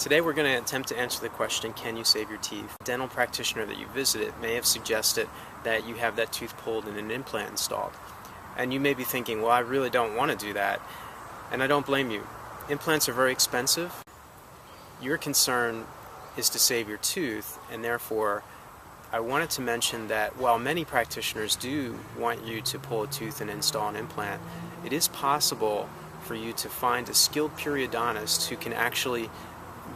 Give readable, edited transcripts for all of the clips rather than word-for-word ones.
Today we're going to attempt to answer the question, can you save your teeth? A dental practitioner that you visited may have suggested that you have that tooth pulled and an implant installed. And you may be thinking, well, I really don't want to do that. And I don't blame you. Implants are very expensive. Your concern is to save your tooth, and therefore I wanted to mention that while many practitioners do want you to pull a tooth and install an implant, it is possible for you to find a skilled periodontist who can actually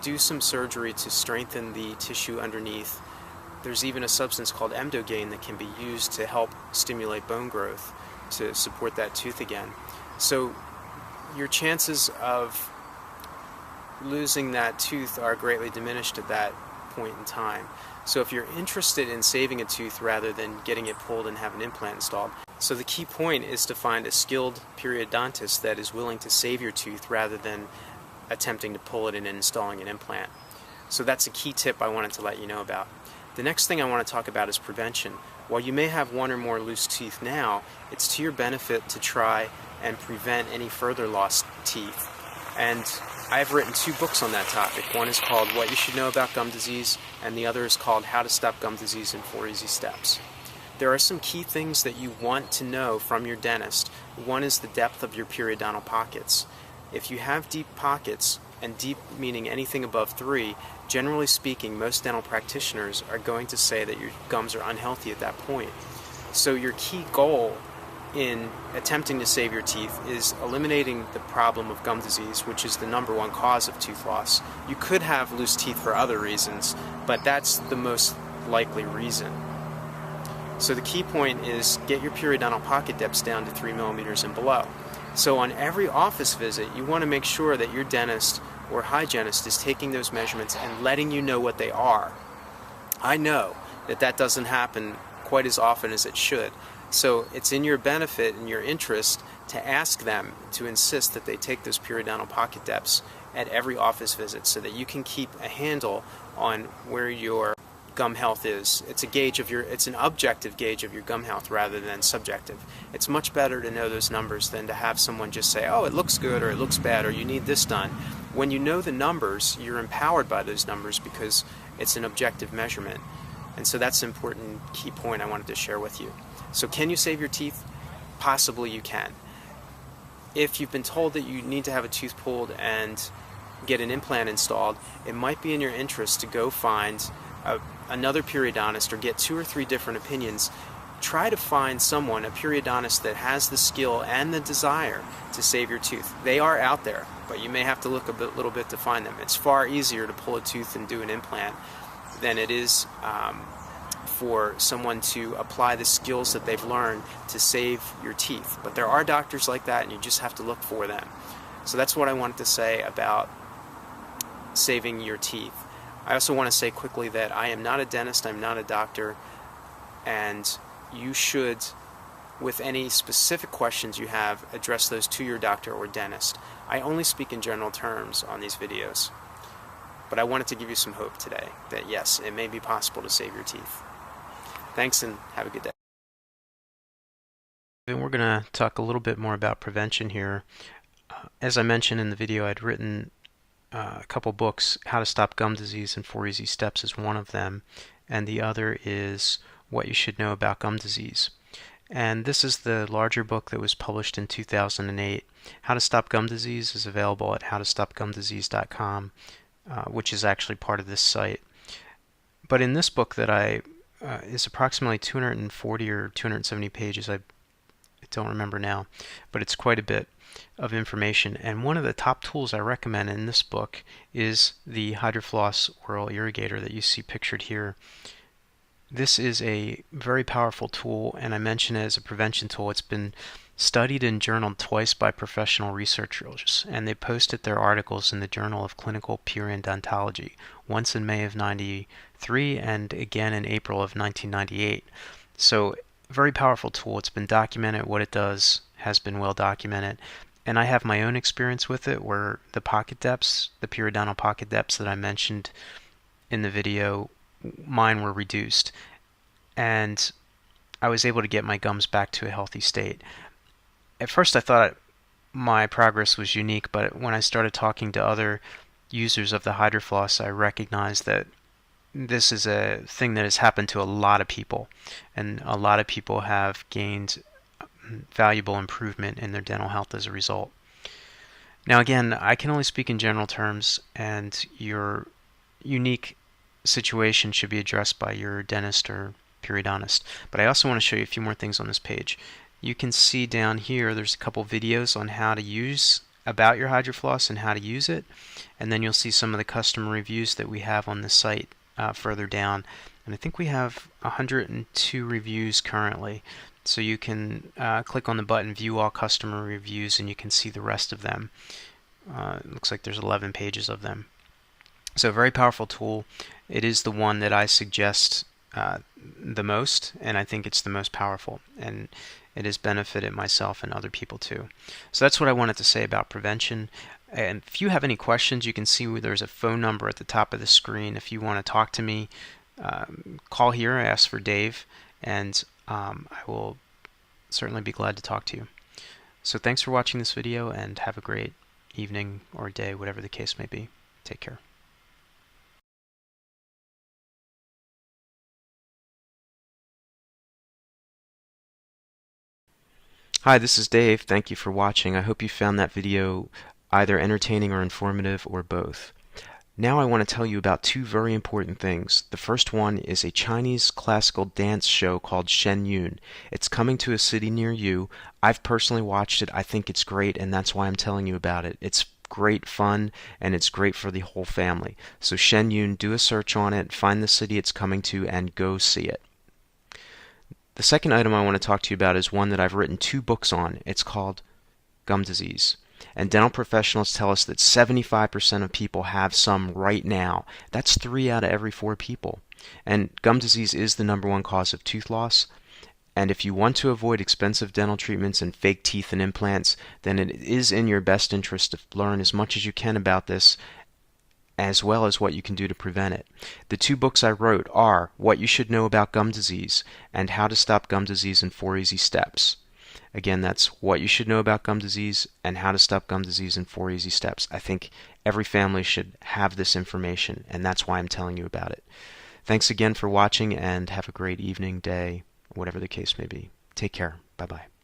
do some surgery to strengthen the tissue underneath. There's even a substance called emdogain that can be used to help stimulate bone growth to support that tooth again. So your chances of losing that tooth are greatly diminished at that point in time. So if you're interested in saving a tooth rather than getting it pulled and have an implant installed, so the key point is to find a skilled periodontist that is willing to save your tooth rather than attempting to pull it and installing an implant. So that's a key tip I wanted to let you know about. The next thing I want to talk about is prevention. While you may have one or more loose teeth now, it's to your benefit to try and prevent any further lost teeth. And I've written 2 books on that topic. One is called What You Should Know About Gum Disease, and the other is called How to Stop Gum Disease in 4 Easy Steps. There are some key things that you want to know from your dentist. One is the depth of your periodontal pockets. If you have deep pockets, and deep meaning anything above 3, generally speaking, most dental practitioners are going to say that your gums are unhealthy at that point. So your key goal in attempting to save your teeth is eliminating the problem of gum disease, which is the #1 cause of tooth loss. You could have loose teeth for other reasons, but that's the most likely reason. So the key point is get your periodontal pocket depths down to 3 millimeters and below. So on every office visit, you want to make sure that your dentist or hygienist is taking those measurements and letting you know what they are. I know that that doesn't happen quite as often as it should. So it's in your benefit and your interest to ask them to insist that they take those periodontal pocket depths at every office visit so that you can keep a handle on where your gum health is. It's an objective gauge of your gum health rather than subjective. It's much better to know those numbers than to have someone just say, oh, it looks good or it looks bad or you need this done. When you know the numbers, you're empowered by those numbers because it's an objective measurement. And so that's an important key point I wanted to share with you. So can you save your teeth? Possibly you can. If you've been told that you need to have a tooth pulled and get an implant installed, it might be in your interest to go find another periodontist or get 2 or 3 different opinions. Try to find someone, a periodontist that has the skill and the desire to save your tooth. They are out there, but you may have to look a little bit to find them. It's far easier to pull a tooth and do an implant than it is for someone to apply the skills that they've learned to save your teeth. But there are doctors like that, and you just have to look for them. So that's what I wanted to say about saving your teeth. I also want to say quickly that I am not a dentist, I'm not a doctor, and you should, with any specific questions you have, address those to your doctor or dentist. I only speak in general terms on these videos, but I wanted to give you some hope today that yes, it may be possible to save your teeth. Thanks and have a good day. And we're going to talk a little bit more about prevention here. As I mentioned in the video, I'd written a couple books. How to Stop Gum Disease in 4 Easy Steps is one of them, and the other is What You Should Know About Gum Disease. And this is the larger book that was published in 2008. How to Stop Gum Disease is available at howtostopgumdisease.com, which is actually part of this site. But in this book that is approximately 240 or 270 pages, I don't remember now, but it's quite a bit of information. And one of the top tools I recommend in this book is the HydroFloss Oral Irrigator that you see pictured here. This is a very powerful tool, and I mention it as a prevention tool. It's been studied and journaled twice by professional researchers, and they posted their articles in the Journal of Clinical Periodontology, once in May of '93 and again in April of 1998. So, very powerful tool. It's been documented. What it does has been well documented. And I have my own experience with it where the pocket depths, the periodontal pocket depths that I mentioned in the video, mine were reduced. And I was able to get my gums back to a healthy state. At first I thought my progress was unique, but when I started talking to other users of the HydroFloss, I recognize that this is a thing that has happened to a lot of people, and a lot of people have gained valuable improvement in their dental health as a result. Now again, I can only speak in general terms, and your unique situation should be addressed by your dentist or periodontist. But I also want to show you a few more things on this page. You can see down here there's a couple videos on how to use about your HydroFloss and how to use it, and then you'll see some of the customer reviews that we have on the site further down. And I think we have 102 reviews currently. So you can click on the button View All Customer Reviews and you can see the rest of them. It looks like there's 11 pages of them. So a very powerful tool. It is the one that I suggest the most, and I think it's the most powerful, and it has benefited myself and other people too. So that's what I wanted to say about prevention. And if you have any questions, you can see there's a phone number at the top of the screen. If you want to talk to me, call here, ask for Dave, and I will certainly be glad to talk to you. So thanks for watching this video, and have a great evening or day, whatever the case may be. Take care. Hi, this is Dave. Thank you for watching. I hope you found that video either entertaining or informative, or both. Now I want to tell you about two very important things. The first one is a Chinese classical dance show called Shen Yun. It's coming to a city near you. I've personally watched it. I think it's great, and that's why I'm telling you about it. It's great fun, and it's great for the whole family. So Shen Yun, do a search on it, find the city it's coming to, and go see it. The second item I want to talk to you about is one that I've written 2 books on. It's called gum disease. And dental professionals tell us that 75% of people have some right now. That's 3 out of every 4 people. And gum disease is the #1 cause of tooth loss. And if you want to avoid expensive dental treatments and fake teeth and implants, then it is in your best interest to learn as much as you can about this, as well as what you can do to prevent it. The 2 books I wrote are What You Should Know About Gum Disease and How to Stop Gum Disease in 4 Easy Steps. Again, that's What You Should Know About Gum Disease and How to Stop Gum Disease in 4 Easy Steps. I think every family should have this information, and that's why I'm telling you about it. Thanks again for watching, and have a great evening, day, whatever the case may be. Take care. Bye-bye.